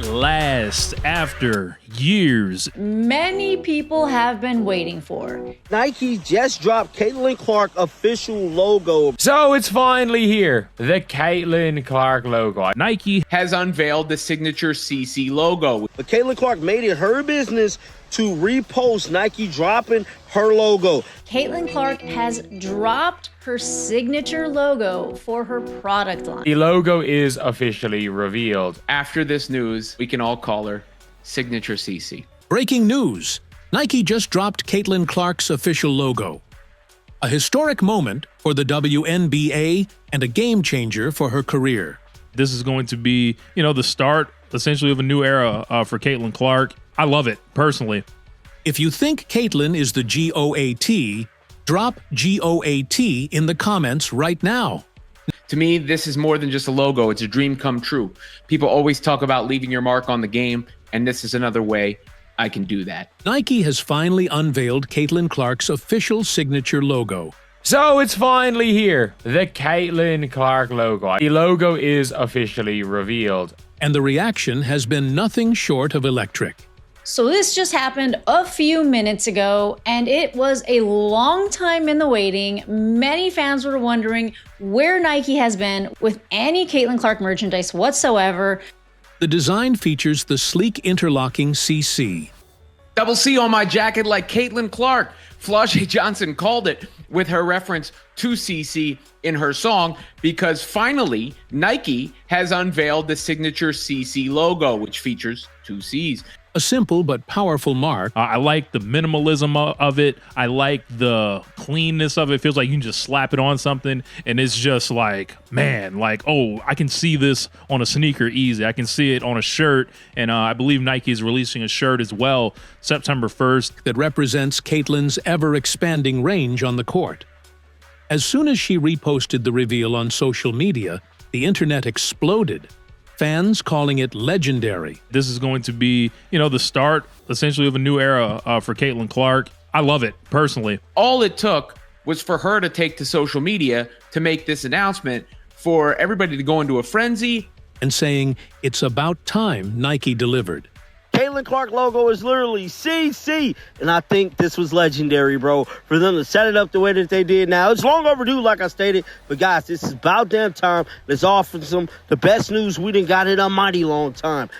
last after years. Many people have been waiting for. Nike just dropped Caitlin Clark official logo. So it's finally here, the Caitlin Clark logo. Nike has unveiled the signature CC logo. But Caitlin Clark made it her business to repost Nike dropping her logo. Caitlin Clark has dropped her signature logo for her product line. The logo is officially revealed. After this news, we can all call her Signature CC. Breaking news. Nike just dropped Caitlin Clark's official logo. A historic moment for the WNBA and a game changer for her career. This is going to be, the start, essentially, of a new era for Caitlin Clark. I love it, personally. If you think Caitlin is the GOAT, drop GOAT in the comments right now. To me, this is more than just a logo. It's a dream come true. People always talk about leaving your mark on the game, and this is another way I can do that. Nike has finally unveiled Caitlin Clark's official signature logo. So it's finally here, the Caitlin Clark logo. The logo is officially revealed. And the reaction has been nothing short of electric. So this just happened a few minutes ago, and it was a long time in the waiting. Many fans were wondering where Nike has been with any Caitlin Clark merchandise whatsoever. The design features the sleek interlocking CC. Double C on my jacket like Caitlin Clark. Flau'jae Johnson called it with her reference to CC in her song because finally Nike has unveiled the signature CC logo, which features two C's. A simple but powerful mark. I like the minimalism of it. I like the cleanness of it. It feels like you can just slap it on something and it's just like, man, oh, I can see this on a sneaker easy. I can see it on a shirt. And I believe Nike is releasing a shirt as well, September 1st. That represents Caitlin's ever-expanding range on the court. As soon as she reposted the reveal on social media, the internet exploded. Fans calling it legendary. This is going to be, the start, essentially, of a new era for Caitlin Clark. I love it, personally. All it took was for her to take to social media to make this announcement, for everybody to go into a frenzy. And saying, it's about time Nike delivered. Caitlin Clark logo is literally CC. And I think this was legendary, bro, for them to set it up the way that they did now. It's long overdue, like I stated. But, guys, this is about damn time. Let's offer some the best news we done got in a mighty long time.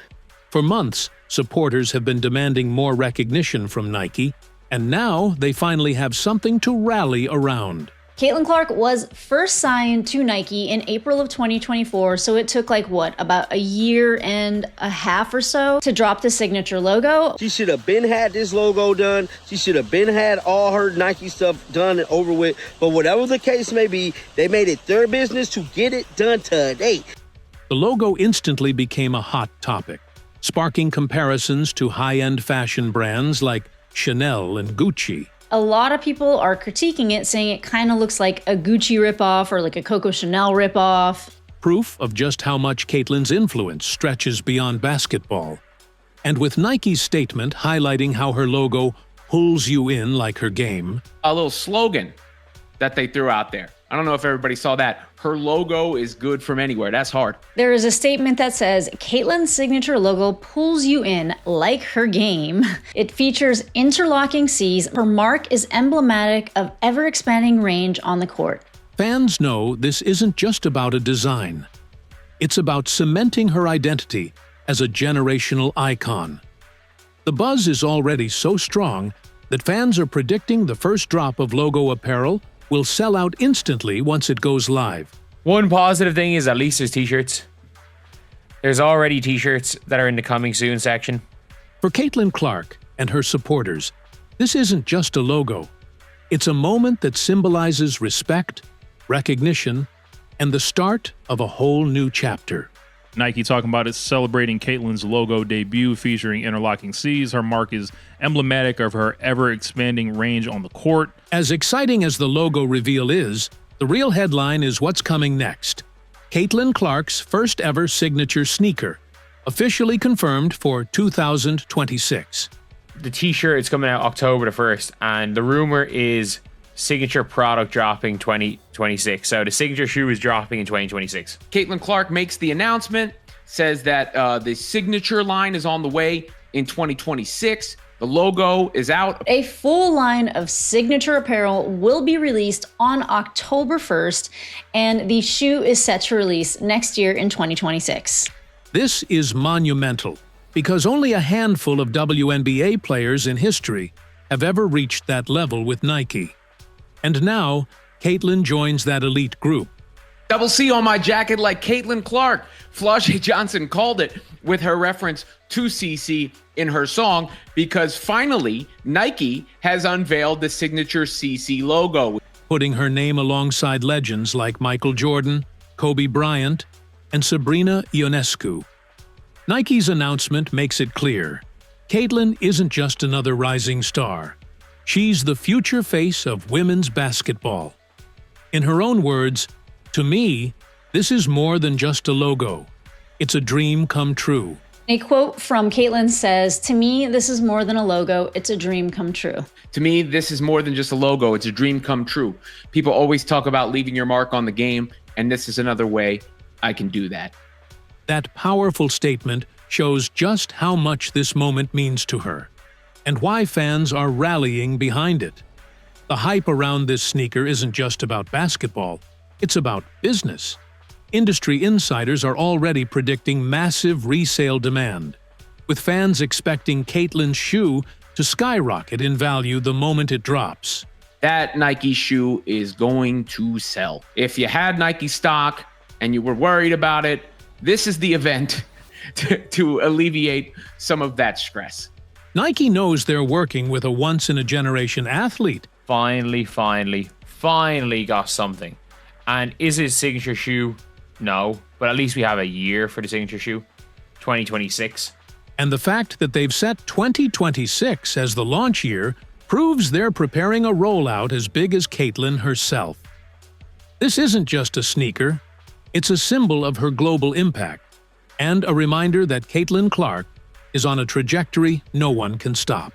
For months, supporters have been demanding more recognition from Nike. And now they finally have something to rally around. Caitlin Clark was first signed to Nike in April of 2024, so it took about a year and a half or so to drop the signature logo. She should have been had this logo done. She should have been had all her Nike stuff done and over with. But whatever the case may be, they made it their business to get it done today. The logo instantly became a hot topic, sparking comparisons to high-end fashion brands like Chanel and Gucci. A lot of people are critiquing it, saying it kind of looks like a Gucci ripoff or like a Coco Chanel ripoff. Proof of just how much Caitlin's influence stretches beyond basketball. And with Nike's statement highlighting how her logo pulls you in like her game. A little slogan that they threw out there. I don't know if everybody saw that. Her logo is good from anywhere. That's hard. There is a statement that says, Caitlin's signature logo pulls you in like her game. It features interlocking C's. Her mark is emblematic of ever-expanding range on the court. Fans know this isn't just about a design. It's about cementing her identity as a generational icon. The buzz is already so strong that fans are predicting the first drop of logo apparel will sell out instantly once it goes live. One positive thing is at least there's t-shirts. There's already t-shirts that are in the coming soon section. For Caitlin Clark and her supporters, this isn't just a logo. It's a moment that symbolizes respect, recognition, and the start of a whole new chapter. Nike talking about it, celebrating Caitlin's logo debut featuring interlocking C's. Her mark is emblematic of her ever-expanding range on the court. As exciting as the logo reveal is, the real headline is what's coming next. Caitlin Clark's first ever signature sneaker, officially confirmed for 2026. The t-shirt is coming out October the 1st, and the rumor is signature product dropping 2026. So the signature shoe is dropping in 2026. Caitlin Clark makes the announcement, says that the signature line is on the way in 2026. The logo is out. A full line of signature apparel will be released on October 1st, and the shoe is set to release next year in 2026. This is monumental because only a handful of WNBA players in history have ever reached that level with Nike. And now, Caitlin joins that elite group. Double C on my jacket like Caitlin Clark. Flau'jae Johnson called it with her reference to CC in her song because finally Nike has unveiled the signature CC logo, putting her name alongside legends like Michael Jordan, Kobe Bryant, and Sabrina Ionescu. Nike's announcement makes it clear. Caitlin isn't just another rising star. She's the future face of women's basketball. In her own words, "To me, this is more than just a logo. It's a dream come true." A quote from Caitlin says, "To me, this is more than a logo. It's a dream come true." To me, this is more than just a logo. It's a dream come true. People always talk about leaving your mark on the game, and this is another way I can do that. That powerful statement shows just how much this moment means to her, and why fans are rallying behind it. The hype around this sneaker isn't just about basketball, it's about business. Industry insiders are already predicting massive resale demand, with fans expecting Caitlin's shoe to skyrocket in value the moment it drops. That Nike shoe is going to sell. If you had Nike stock and you were worried about it, this is the event to alleviate some of that stress. Nike knows they're working with a once-in-a-generation athlete. Finally got something. And is it signature shoe? No, but at least we have a year for the signature shoe, 2026. And the fact that they've set 2026 as the launch year proves they're preparing a rollout as big as Caitlin herself. This isn't just a sneaker, it's a symbol of her global impact, and a reminder that Caitlin Clark is on a trajectory no one can stop.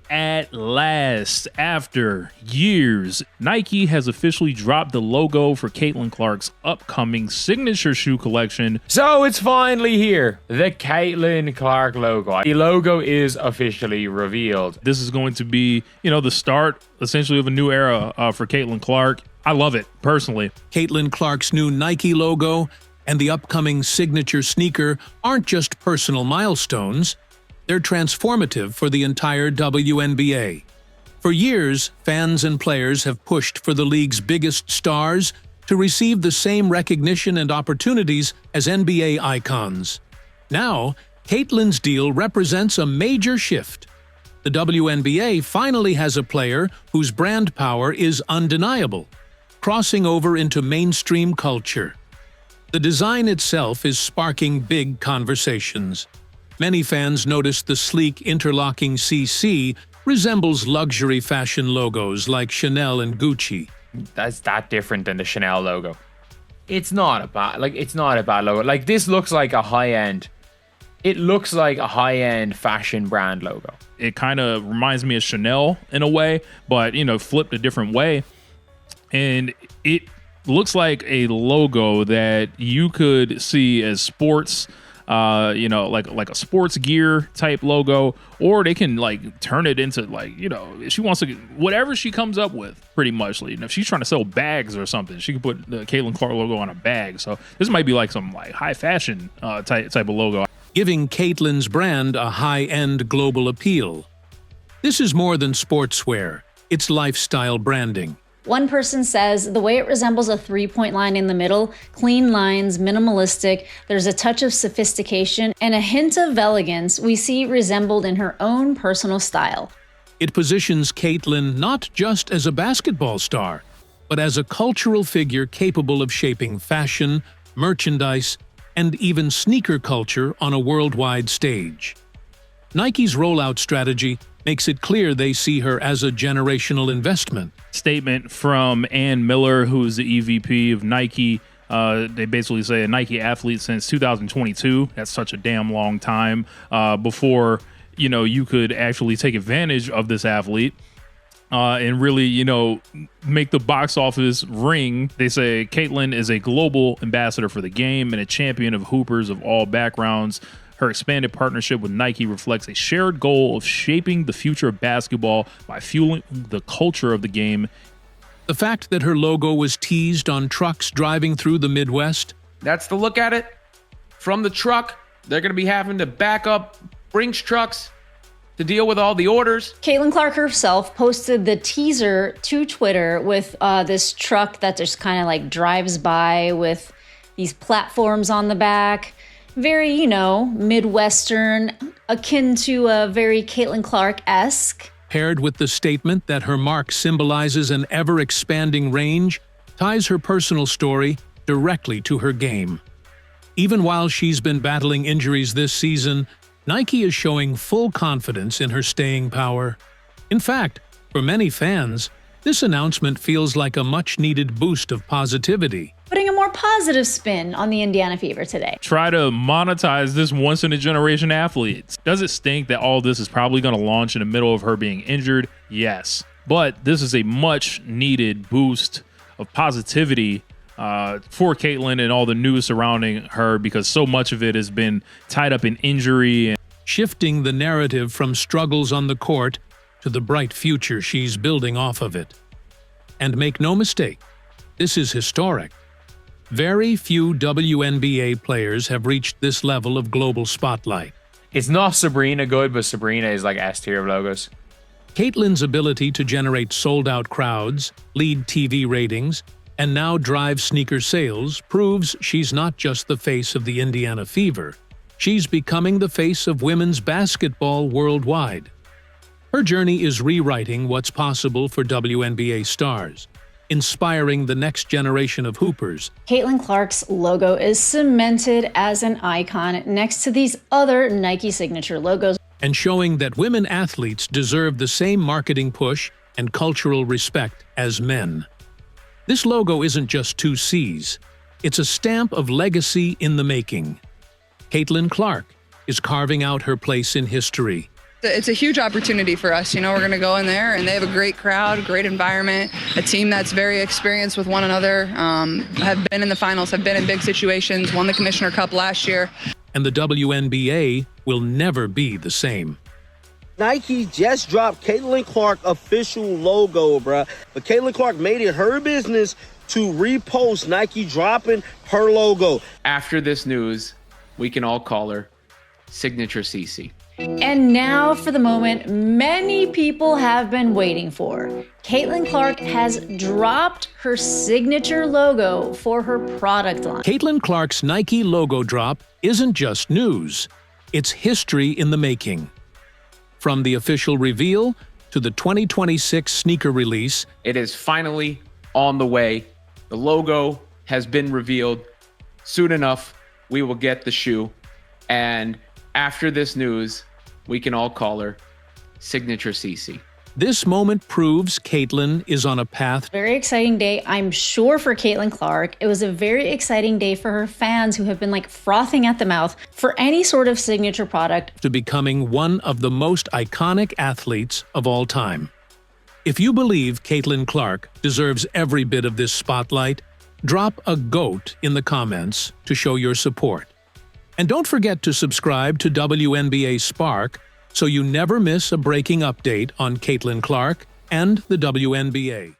At last, after years, Nike has officially dropped the logo for Caitlin Clark's upcoming signature shoe collection. So it's finally here, the Caitlin Clark logo. The logo is officially revealed. This is going to be, the start, essentially, of a new era for Caitlin Clark. I love it, personally. Caitlin Clark's new Nike logo and the upcoming signature sneaker aren't just personal milestones. They're transformative for the entire WNBA. For years, fans and players have pushed for the league's biggest stars to receive the same recognition and opportunities as NBA icons. Now, Caitlin's deal represents a major shift. The WNBA finally has a player whose brand power is undeniable, crossing over into mainstream culture. The design itself is sparking big conversations. Many fans notice the sleek interlocking CC resembles luxury fashion logos like Chanel and Gucci. That's that different than the Chanel logo. It's not a bad logo. Like, this looks like a high-end. It looks like a high-end fashion brand logo. It kind of reminds me of Chanel in a way, but flipped a different way. And it looks like a logo that you could see as sports, like a sports gear type logo, or they can turn it into she wants to whatever she comes up with, pretty much. If she's trying to sell bags or something, she can put the Caitlin Clark logo on a bag. So this might be some high fashion type of logo, giving Caitlin's brand a high-end global appeal. This is more than sportswear, it's lifestyle branding. One person says the way it resembles a three-point line in the middle, clean lines, minimalistic, there's a touch of sophistication and a hint of elegance we see resembled in her own personal style. It positions Caitlin not just as a basketball star, but as a cultural figure capable of shaping fashion, merchandise, and even sneaker culture on a worldwide stage. Nike's rollout strategy makes it clear they see her as a generational investment. Statement from Ann Miller, who's the EVP of Nike. They basically say a Nike athlete since 2022. That's such a damn long time before you could actually take advantage of this athlete. and really, make the box office ring. They say Caitlyn is a global ambassador for the game and a champion of hoopers of all backgrounds. Her expanded partnership with Nike reflects a shared goal of shaping the future of basketball by fueling the culture of the game. The fact that her logo was teased on trucks driving through the Midwest. That's the look at it. From the truck, they're going to be having to back up Brinks trucks to deal with all the orders. Caitlin Clark herself posted the teaser to Twitter with this truck that just kind of like drives by with these platforms on the back. Very, Midwestern, akin to a very Caitlin Clark-esque. Paired with the statement that her mark symbolizes an ever-expanding range, ties her personal story directly to her game. Even while she's been battling injuries this season, Nike is showing full confidence in her staying power. In fact, for many fans, this announcement feels like a much-needed boost of positivity. Putting a more positive spin on the Indiana Fever today. Try to monetize this once-in-a-generation athlete. Does it stink that all this is probably going to launch in the middle of her being injured? Yes. But this is a much-needed boost of positivity for Caitlyn and all the news surrounding her, because so much of it has been tied up in injury. Shifting the narrative from struggles on the court to the bright future she's building off of it. And make no mistake, this is historic. Very few WNBA players have reached this level of global spotlight. It's not Sabrina good, but Sabrina is like S tier of logos. Caitlyn's ability to generate sold-out crowds, lead TV ratings, and now drive sneaker sales proves she's not just the face of the Indiana Fever. She's becoming the face of women's basketball worldwide. Her journey is rewriting what's possible for WNBA stars, inspiring the next generation of hoopers. Caitlin Clark's logo is cemented as an icon next to these other Nike signature logos. And showing that women athletes deserve the same marketing push and cultural respect as men. This logo isn't just two C's. It's a stamp of legacy in the making. Caitlin Clark is carving out her place in history. It's a huge opportunity for us. We're going to go in there, and they have a great crowd, great environment, a team that's very experienced with one another, have been in the finals, have been in big situations, won the Commissioner Cup last year. And the WNBA will never be the same. Nike just dropped Caitlin Clark official logo, bruh. But Caitlin Clark made it her business to repost Nike dropping her logo. After this news, we can all call her Signature CC. And now for the moment many people have been waiting for. Caitlin Clark has dropped her signature logo for her product line. Caitlin Clark's Nike logo drop isn't just news. It's history in the making. From the official reveal to the 2026 sneaker release, it is finally on the way. The logo has been revealed. Soon enough, we will get the shoe. And after this news, we can all call her Signature CC. This moment proves Caitlin is on a path. Very exciting day, I'm sure, for Caitlin Clark. It was a very exciting day for her fans who have been frothing at the mouth for any sort of signature product. To becoming one of the most iconic athletes of all time. If you believe Caitlin Clark deserves every bit of this spotlight, drop a GOAT in the comments to show your support. And don't forget to subscribe to WNBA Spark so you never miss a breaking update on Caitlin Clark and the WNBA.